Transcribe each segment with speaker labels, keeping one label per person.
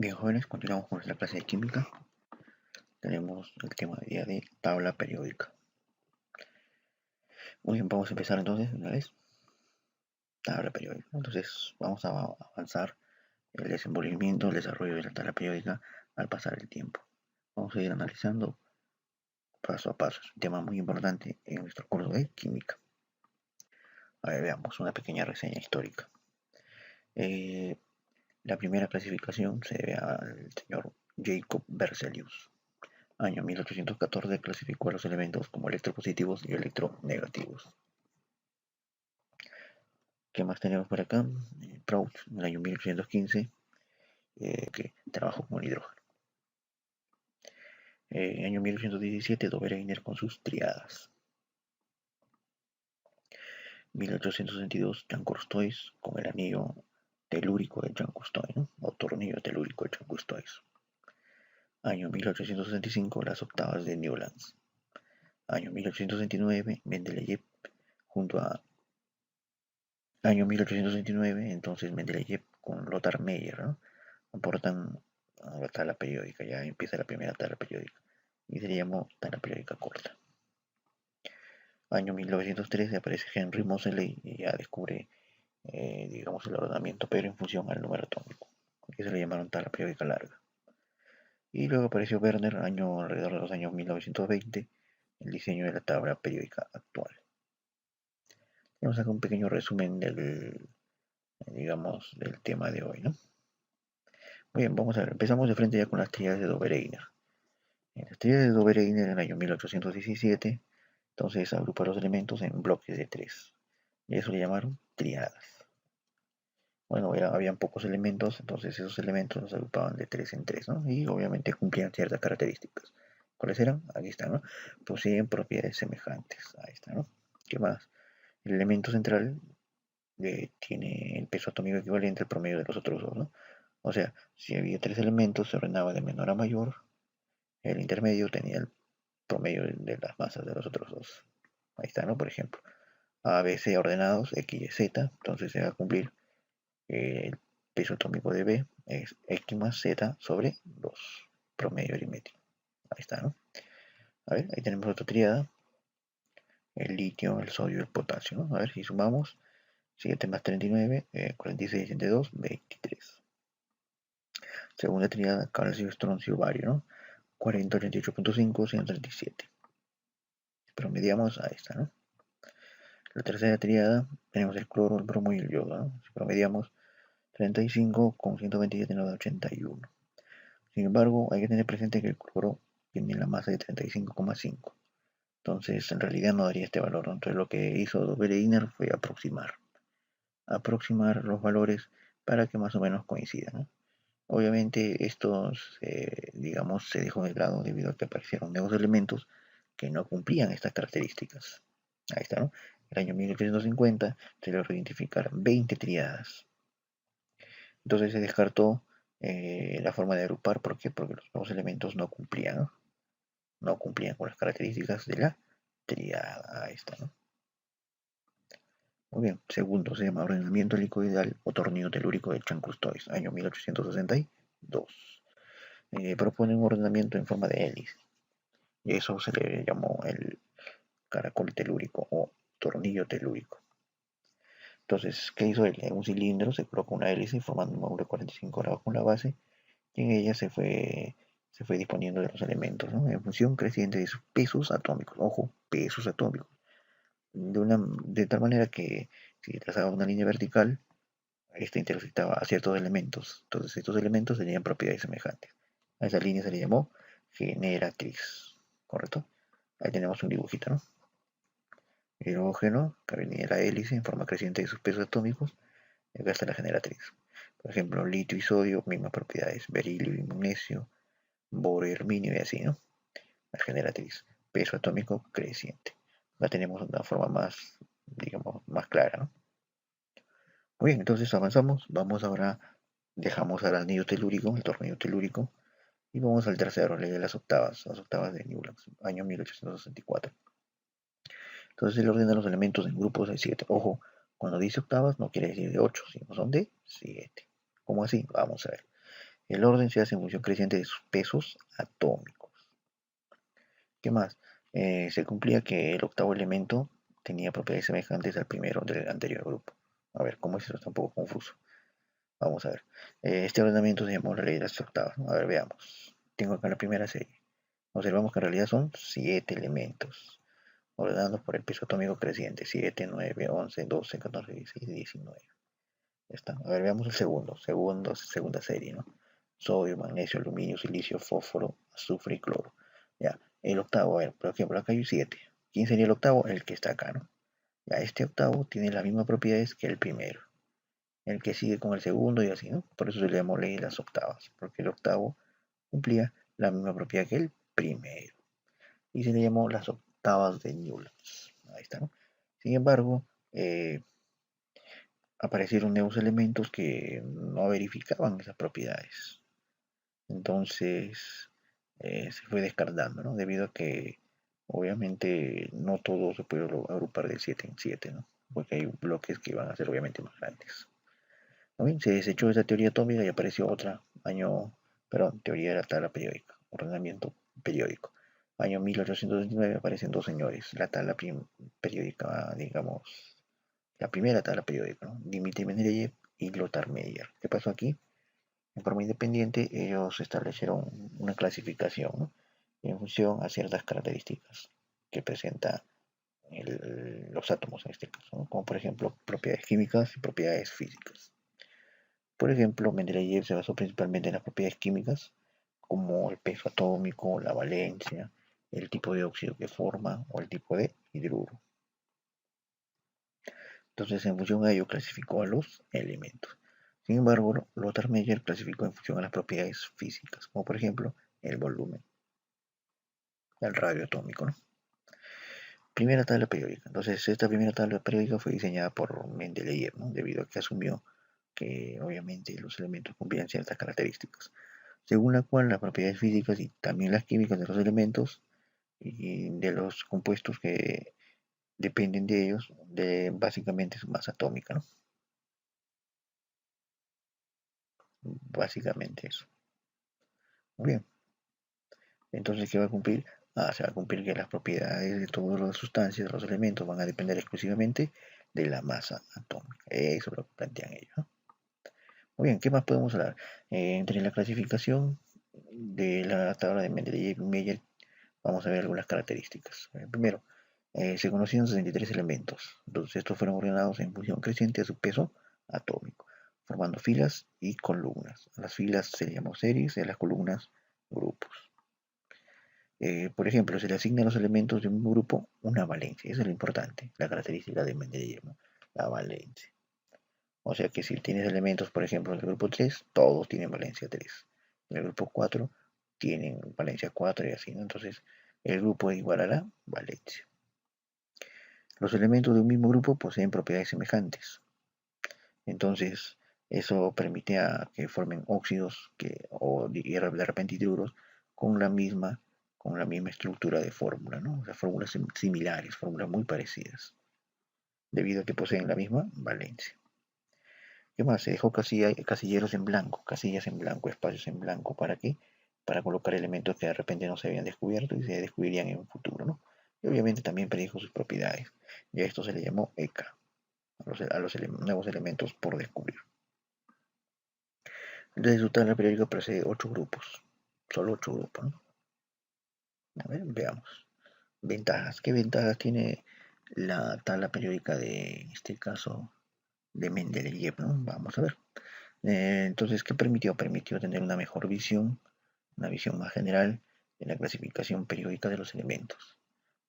Speaker 1: Bien, jóvenes, continuamos con nuestra clase de química. Tenemos el tema de día de tabla periódica. Muy bien, vamos a empezar entonces una vez. Tabla periódica. Entonces vamos a avanzar el desenvolvimiento, el desarrollo de la tabla periódica al pasar el tiempo. Vamos a ir analizando paso a paso. Es un tema muy importante en nuestro curso de química. A ver, veamos una pequeña reseña histórica. La primera clasificación se debe al señor Jacob Berzelius. Año 1814 clasificó a los elementos como electropositivos y electronegativos. ¿Qué más tenemos por acá? Proust, en el año 1815, que trabajó con el hidrógeno. En el año 1817, Dobereiner con sus triadas. 1862, Jean Cousteau con el anillo telúrico de Jean Cousteau, ¿no? O tornillo telúrico de Jean Cousteau. Año 1865, las octavas de Newlands. Año 1869, Mendeleev junto a año 1829, entonces Mendeleev con Lothar Meyer, ¿no? Aportan a la tabla periódica, ya empieza la primera tabla periódica y se le llamó tabla periódica corta. Año 1913 aparece Henry Moseley y ya descubre, digamos, el ordenamiento, pero en función al número atómico, que se le llamaron tabla periódica larga. Y luego apareció Werner, alrededor de los años 1920, el diseño de la tabla periódica actual. Vamos a hacer un pequeño resumen digamos, del tema de hoy, ¿no? Muy bien, vamos a ver, empezamos de frente ya con las triadas de Dobereiner. En las triadas de Dobereiner en el año 1817, entonces agrupa los elementos en bloques de 3. Y eso le llamaron triadas. Bueno, habían pocos elementos, entonces esos elementos los agrupaban de 3 en 3, ¿no? Y obviamente cumplían ciertas características. ¿Cuáles eran? Aquí están, ¿no? Poseen propiedades semejantes. Ahí está, ¿no? ¿Qué más? El elemento central tiene el peso atómico equivalente al promedio de los otros dos, ¿no? O sea, si había 3 elementos, se ordenaba de menor a mayor. El intermedio tenía el promedio de las masas de los otros dos. Ahí está, ¿no? Por ejemplo, A, B, C ordenados, X, Y, Z. Entonces se va a cumplir el peso atómico de B es X más Z sobre 2. Promedio aritmético. Ahí está, ¿no? A ver, ahí tenemos otra triada. El litio, el sodio y el potasio, ¿no? A ver si sumamos. 7 más 39, 46 entre 2, 23. Segunda triada, calcio, estroncio, bario, ¿no? 40, 88.5, 137. Promediamos, ahí está, ¿no? La tercera triada, tenemos el cloro, el bromo y el yodo, ¿no? Si promediamos 35 con 127 nos da 81. Sin embargo, hay que tener presente que el cloro tiene la masa de 35,5. Entonces, en realidad no daría este valor, ¿no? Entonces, lo que hizo Dobereiner fue aproximar los valores para que más o menos coincidan, ¿no? Obviamente estos, digamos, se dejó de lado debido a que aparecieron nuevos elementos que no cumplían estas características. Ahí está, ¿no? En el año 1850 se logró identificar 20 triadas. Entonces se descartó la forma de agrupar. ¿Por qué? Porque los nuevos elementos no cumplían, ¿no? No cumplían con las características de la triada. Ahí está, ¿no? Muy bien. Segundo se llama ordenamiento helicoidal o tornillo telúrico de Jean-Cousteau, año 1862. Propone un ordenamiento en forma de hélice. Y eso se le llamó el caracol telúrico o tornillo telúrico. Entonces, ¿qué hizo él? En un cilindro se colocó una hélice formando un ángulo de 45 grados con la base y en ella se fue disponiendo de los elementos, ¿no? En función creciente de sus pesos atómicos. Ojo, pesos atómicos. De tal manera que si trazaba una línea vertical, esta intersectaba a ciertos elementos. Entonces, estos elementos tenían propiedades semejantes. A esa línea se le llamó generatriz. ¿Correcto? Ahí tenemos un dibujito, ¿no? Hidrógeno, que venía la hélice en forma creciente de sus pesos atómicos, y acá está la generatriz. Por ejemplo, litio y sodio, mismas propiedades, berilio y magnesio, borio y aluminio y así, ¿no? La generatriz, peso atómico creciente. Acá tenemos una forma más, digamos, más clara, ¿no? Muy bien, entonces avanzamos, vamos ahora, dejamos al anillo telúrico, el tornillo telúrico, y vamos al tercero, ley de las octavas de Newlands, año 1864. Entonces él ordena los elementos en grupos de 7. Ojo, cuando dice octavas no quiere decir de 8, sino son de 7. ¿Cómo así? Vamos a ver. El orden se hace en función creciente de sus pesos atómicos. ¿Qué más? Se cumplía que el octavo elemento tenía propiedades semejantes al primero del anterior grupo. A ver, ¿cómo es eso? Está un poco confuso. Vamos a ver. Este ordenamiento se llamó la ley de las octavas, ¿no? A ver, veamos. Tengo acá la primera serie. Observamos que en realidad son 7 elementos, ordenados por el peso atómico creciente. 7, 9, 11, 12, 14, 16, 19. Ya está. A ver, veamos el segunda serie, ¿no? Sodio, magnesio, aluminio, silicio, fósforo, azufre y cloro. Ya, el octavo, a ver, por ejemplo, acá hay 7. ¿Quién sería el octavo? El que está acá, ¿no? Ya, este octavo tiene las mismas propiedades que el primero. El que sigue con el segundo y así, ¿no? Por eso se le llamó ley de las octavas, porque el octavo cumplía la misma propiedad que el primero. Y se le llamó las octavas de Newlands. Ahí está, ¿no? Sin embargo, aparecieron nuevos elementos que no verificaban esas propiedades. Entonces se fue descartando, ¿no? Debido a que obviamente no todo se puede agrupar de 7 en 7, ¿no? Porque hay bloques que van a ser obviamente más grandes. ¿No bien? Se desechó esa teoría atómica y apareció otra, teoría de la tabla periódica, ordenamiento periódico. Año 1829 aparecen dos señores, la tabla periódica, digamos, la primera tabla periódica, ¿no? Dmitri Mendeleev y Lothar Meyer. ¿Qué pasó aquí? En forma independiente, ellos establecieron una clasificación, ¿no? En función a ciertas características que presenta los átomos en este caso, ¿no? Como por ejemplo propiedades químicas y propiedades físicas. Por ejemplo, Mendeleev se basó principalmente en las propiedades químicas, como el peso atómico, la valencia, el tipo de óxido que forma o el tipo de hidruro. Entonces, en función a ello, clasificó a los elementos. Sin embargo, Lothar Meyer clasificó en función a las propiedades físicas, como por ejemplo el volumen, el radio atómico, ¿no? Primera tabla periódica. Entonces, esta primera tabla periódica fue diseñada por Mendeleev, ¿no? Debido a que asumió que obviamente los elementos cumplían ciertas características, según la cual las propiedades físicas y también las químicas de los elementos y de los compuestos que dependen de ellos, de básicamente su masa atómica, ¿no? Básicamente eso. Muy bien. Entonces, ¿qué va a cumplir? Se va a cumplir que las propiedades de todas las sustancias, de los elementos, van a depender exclusivamente de la masa atómica. Eso es lo que plantean ellos, ¿no? Muy bien, ¿qué más podemos hablar? Entre la clasificación de la tabla de Mendeleev y Meyer, vamos a ver algunas características. Primero, se conocían 63 elementos. Entonces, estos fueron ordenados en función creciente a su peso atómico, formando filas y columnas. A las filas se les llamó series y a las columnas grupos. Por ejemplo, se le asigna a los elementos de un grupo una valencia. Eso es lo importante, la característica de Mendeleev, ¿no? La valencia. O sea que si tienes elementos, por ejemplo, en el grupo 3, todos tienen valencia 3. En el grupo 4 tienen valencia 4 y así, ¿no? Entonces, el grupo es igual a la valencia. Los elementos de un mismo grupo poseen propiedades semejantes. Entonces, eso permite a que formen óxidos o de repente hidruros con la misma, con la misma estructura de fórmula, ¿no? O sea, fórmulas similares, fórmulas muy parecidas, debido a que poseen la misma valencia. ¿Qué más? Se dejó casilleros en blanco, casillas en blanco, espacios en blanco. ¿Para qué? Para colocar elementos que de repente no se habían descubierto y se descubrirían en un futuro, ¿no? Y obviamente también predijo sus propiedades. Y a esto se le llamó ECA, a los nuevos elementos por descubrir. Entonces su tabla periódica posee 8 grupos, solo 8 grupos, ¿no? A ver, veamos. Ventajas. ¿Qué ventajas tiene la tabla periódica de, en este caso, de Mendeleev, ¿no? Vamos a ver. Entonces, ¿qué permitió? Permitió tener una visión más general de la clasificación periódica de los elementos.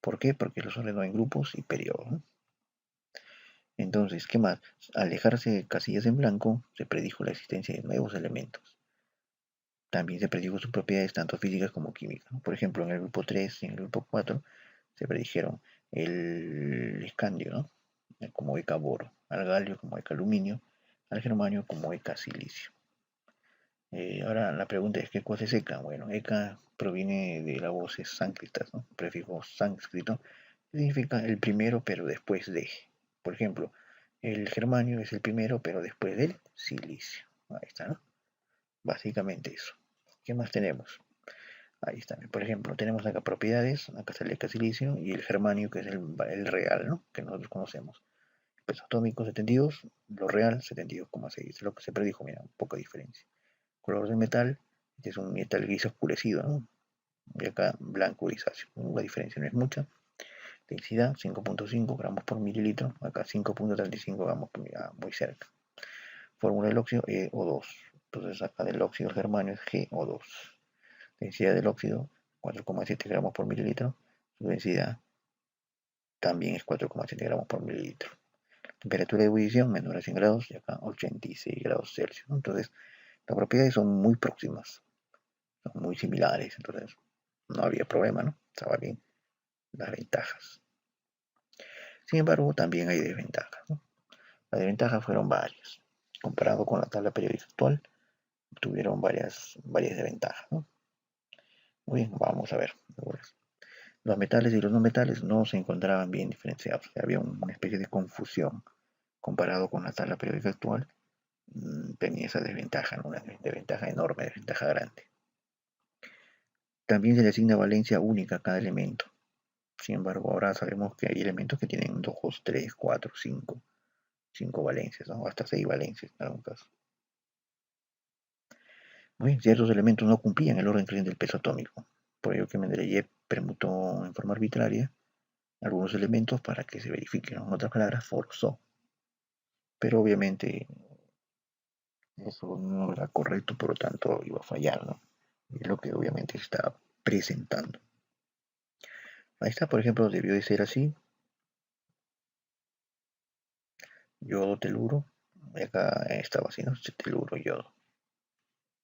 Speaker 1: ¿Por qué? Porque los ordenó en grupos y periodos, ¿no? Entonces, ¿qué más? Al dejarse de casillas en blanco, se predijo la existencia de nuevos elementos. También se predijo sus propiedades tanto físicas como químicas, ¿no? Por ejemplo, en el grupo 3 y en el grupo 4 se predijeron el escandio, ¿no? Como ECA boro, al galio como ECA aluminio, al germanio como ECA silicio. Ahora la pregunta es, ¿qué cosa es ECA? Bueno, ECA proviene de la voz sánscrita, ¿no? Prefijo sánscrito, que significa el primero pero después de. Por ejemplo, el germanio es el primero pero después del silicio. Ahí está, ¿no? Básicamente eso. ¿Qué más tenemos? Ahí está. Por ejemplo, tenemos acá propiedades, acá está el silicio y el germanio, que es el real, ¿no? Que nosotros conocemos. Peso atómico 72, lo real 72,6. Es lo que se predijo, mira, poca diferencia. Color del metal, este es un metal gris oscurecido, ¿no? Y acá blanco grisáceo. La diferencia no es mucha. Densidad 5,5 gramos por mililitro, acá 5,35 gramos por mililitro, muy cerca. Fórmula del óxido O2. Entonces acá del óxido el germanio es GO2. Densidad del óxido 4,7 gramos por mililitro. Su densidad también es 4,7 gramos por mililitro. Temperatura de ebullición menor a 100 grados y acá 86 grados Celsius. Entonces las propiedades son muy próximas, son muy similares. Entonces no había problema, ¿no? Estaba bien las ventajas. Sin embargo, también hay desventajas, ¿no? Las desventajas fueron varias. Comparado con la tabla periódica actual, tuvieron varias desventajas, ¿no? Muy bien, vamos a ver. Los metales y los no metales no se encontraban bien diferenciados. Había una especie de confusión comparado con la tabla periódica actual. Tenía esa desventaja, ¿no? Una desventaja enorme, desventaja grande. También se le asigna valencia única a cada elemento. Sin embargo, ahora sabemos que hay elementos que tienen 2, 3, 4, 5 valencias, ¿no? Hasta 6 valencias en algún caso. Muy bien, ciertos elementos no cumplían el orden creciente del peso atómico. Por ello que Mendeleev permutó en forma arbitraria algunos elementos para que se verifiquen. En otras palabras, forzó. Pero obviamente eso no era correcto, por lo tanto iba a fallar, ¿no? Es lo que obviamente se está presentando. Ahí está, por ejemplo, debió de ser así. Yodo, teluro. Y acá estaba así, ¿no? Teluro, yodo.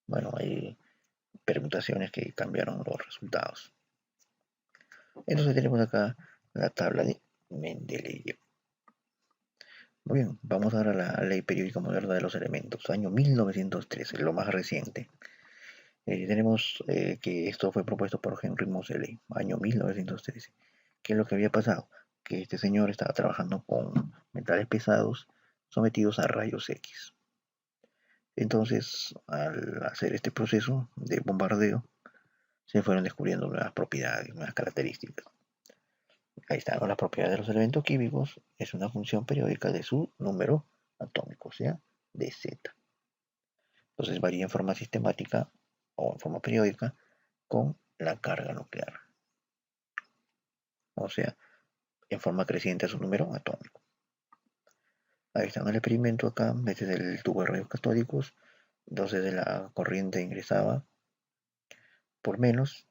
Speaker 1: Bueno, hay permutaciones que cambiaron los resultados. Entonces tenemos acá la tabla de Mendeleev. Muy bien, vamos ahora a la ley periódica moderna de los elementos, año 1913, lo más reciente. Tenemos que esto fue propuesto por Henry Moseley, año 1913. ¿Qué es lo que había pasado? Que este señor estaba trabajando con metales pesados sometidos a rayos X. Entonces, al hacer este proceso de bombardeo, se fueron descubriendo nuevas propiedades, nuevas características. Ahí están las propiedades de los elementos químicos. Es una función periódica de su número atómico, o sea, de Z. Entonces varía en forma sistemática o en forma periódica con la carga nuclear. O sea, en forma creciente a su número atómico. Ahí está el experimento acá, este es el tubo de rayos catódicos. Entonces de la corriente ingresaba por menos,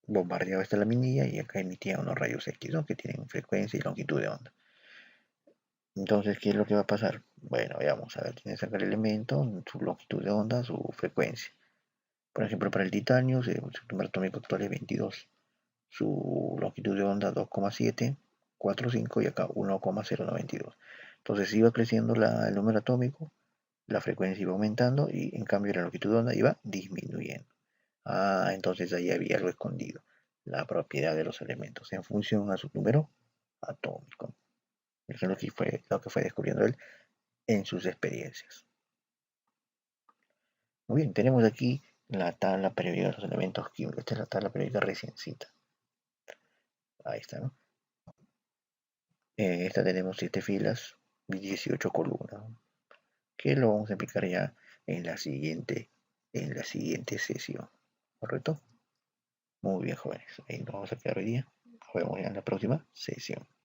Speaker 1: bombardeaba esta laminilla y acá emitía unos rayos X, ¿no? Que tienen frecuencia y longitud de onda. Entonces, ¿qué es lo que va a pasar? Bueno, vamos a ver, tiene que sacar el elemento, su longitud de onda, su frecuencia. Por ejemplo, para el titanio, su número atómico actual es 22. Su longitud de onda 2,745 y acá 1,092. Entonces iba creciendo el número atómico, la frecuencia iba aumentando y en cambio la longitud de onda iba disminuyendo. Entonces ahí había algo escondido, la propiedad de los elementos en función a su número atómico. Eso es lo que fue descubriendo él en sus experiencias. Muy bien, tenemos aquí la tabla periódica de los elementos químicos. Esta es la tabla periódica reciencita. Ahí está, ¿no? En esta tenemos 7 filas y 18 columnas, que lo vamos a explicar ya en la siguiente sesión. ¿Correcto? Muy bien, jóvenes. Ahí nos vamos a quedar hoy día. Nos vemos ya en la próxima sesión.